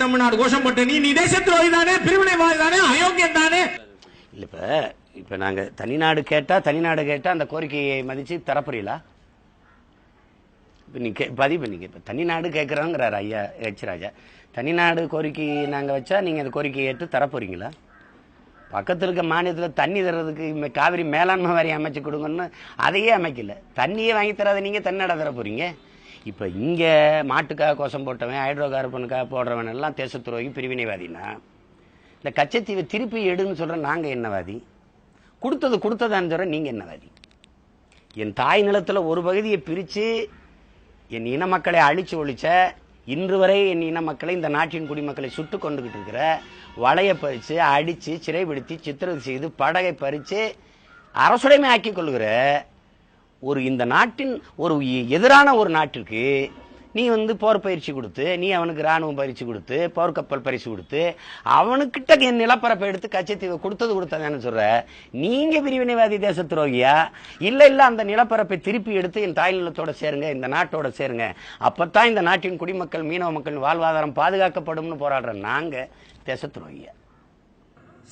தமிழ்நாடு கோஷம் போட்ட நீ தேச துரோகி தானே, பிரிவினைவாதி தானே, அயோக்கியம் தானே. இல்ல இப்ப நாங்க தனிநாடு கேட்டா அந்த கோரிக்கையை மதிச்சு தரப்புறீங்களா? நீங்க பதிவு பண்ணீங்க. இப்ப தனிநாடு கேட்கிறாங்கிறாரு ஐயா எச் ராஜா. தனிநாடு கோரிக்கை நாங்க வச்சா நீங்க அந்த கோரிக்கையை ஏற்று தரப்போறீங்களா? பக்கத்தில் இருக்க மாநிலத்தில் தண்ணி தர்றதுக்கு காவிரி மேலாண்மை வாரியம் அமைச்சு கொடுங்கன்னு அதையே அமைக்கல. தண்ணியே வாங்கி தராத நீங்க தன்னாட தர போறீங்க. இப்ப இங்க மாட்டுக்காக கோஷம் போட்டவன், ஹைட்ரோ கார்பனுக்காக போடுறவன் எல்லாம் தேச துரோகி, பிரிவினைவாதினா இல்ல கச்சத்தீவை திருப்பி எடுன்னு சொல்ற நாங்க என்னவாதி? கொடுத்ததான்னு சொல்ற நீங்க என்னவாதி? என் தாய் நிலத்துல ஒரு பகுதியை பிரிச்சு என் இன மக்களை அழிச்சு ஒழிச்ச, இன்று வரை என் இன மக்களை, இந்த நாட்டின் குடிமக்களை சுட்டு கொண்டுகிட்டு இருக்கிற, வளைய பறிச்சு அடிச்சு சிறைப்படுத்தி சித்திரவதை செய்து படகை பறிச்சு அரசுடைமை ஆக்கிக் கொள்கிற ஒரு இந்த நாட்டின் ஒரு எதிரான ஒரு நாட்டிற்கு நீ போர் பயிற்சி கொடுத்து, நீ அவனுக்கு ராணுவம் பயிற்சி கொடுத்து, போர்க்கப்பல் பரிசு கொடுத்து, அவனுக்கிட்ட என் நிலப்பரப்பை எடுத்து கச்சத்தீவை கொடுத்ததான்னு சொல்ற நீங்க பிரிவினைவாதி, தேச துரோகியா? இல்ல அந்த நிலப்பரப்பை திருப்பி எடுத்து என் தாய் நிலத்தோட சேருங்க, இந்த நாட்டோட சேருங்க, அப்பத்தான் இந்த நாட்டின் குடிமக்கள், மீனவ மக்கள் வாழ்வாதாரம் பாதுகாக்கப்படும் போராடுற நாங்க தேச துரோகியா?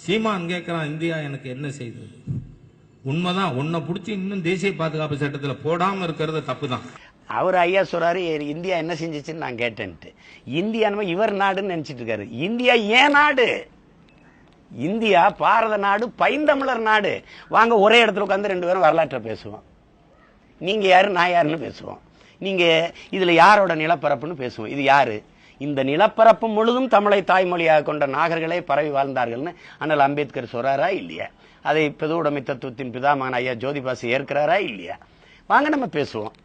சீமான் கேட்கிறான், இந்தியா எனக்கு என்ன செய்தது? உண்மைதான், உன்னை பிடிச்சி இன்னும் தேசிய பாதுகாப்பு சட்டத்தில் போடாம இருக்கிறது தப்புதான். அவர் ஐயா சொல்றாரு இந்தியா என்ன செஞ்சிச்சுன்னு நான் கேட்டேன்ட்டு. இந்தியா இவர் நாடுன்னு நினைச்சிட்டு இருக்காரு. இந்தியா ஏன் நாடு? இந்தியா பாரத நாடு, பைந்தமிழர் நாடு. வாங்க ஒரே இடத்துல உட்காந்து ரெண்டு பேரும் வரலாற்றை பேசுவோம். நீங்க யாரு, நான் யாருன்னு பேசுவோம். நீங்க இதுல யாரோட நிலப்பரப்புன்னு பேசுவோம். இது யாரு? இந்த நிலப்பரப்பு முழுதும் தமிழை தாய்மொழியாக கொண்ட நாகர்களே பரவி வாழ்ந்தார்கள்னு அண்ணல் அம்பேத்கர் சொல்றாரா இல்லையா? அதை பொதுவுடைமை தத்துவத்தின் பிதாமகன் ஐயா ஜோதிபாசு ஏற்கிறாரா இல்லையா? வாங்க நம்ம பேசுவோம்.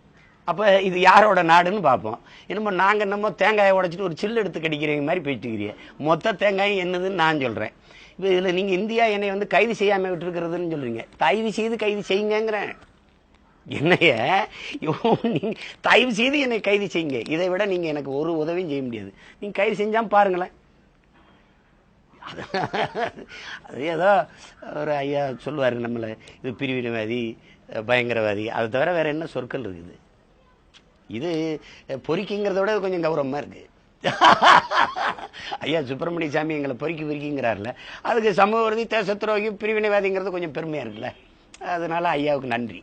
அப்ப இது யாரோட நாடுன்னு பார்ப்போம். என்னமோ நாங்க நம்ம தேங்காயை உடைச்சிட்டு ஒரு சில்லு எடுத்து கடிக்கிறீங்க மாதிரி போயிட்டுக்கிறீங்க. மொத்த தேங்காயும் என்னதுன்னு நான் சொல்றேன். இப்ப இதுல நீங்க இந்தியா என்னை கைது செய்யாம விட்டு இருக்கிறதுன்னு சொல்றீங்க. தயவு செய்து கைது செய்யுங்கிறேன். என்னைய நீங்க தயவு செய்து என்னை கைது செய்யுங்க. இதை விட நீங்க எனக்கு ஒரு உதவியும் செய்ய முடியாது. நீங்க கைது செஞ்சா பாருங்களேன். அது ஏதோ ஒரு ஐயா சொல்லுவாரு நம்மள, இது பிரிவினைவாதி, பயங்கரவாதி, அதை தவிர வேற என்ன சொற்கள் இருக்குது? இது பொறிக்கிங்கிறத விட கொஞ்சம் கௌரவமா இருக்கு. ஐயா சுப்பிரமணிய சாமி எங்களை பொறிக்கிறாருல, அதுக்கு சமூக விரோதி, தேச துரோகி, பிரிவினைவாதிங்கிறது கொஞ்சம் பெருமையா இருக்குல்ல. அதனால ஐயாவுக்கு நன்றி.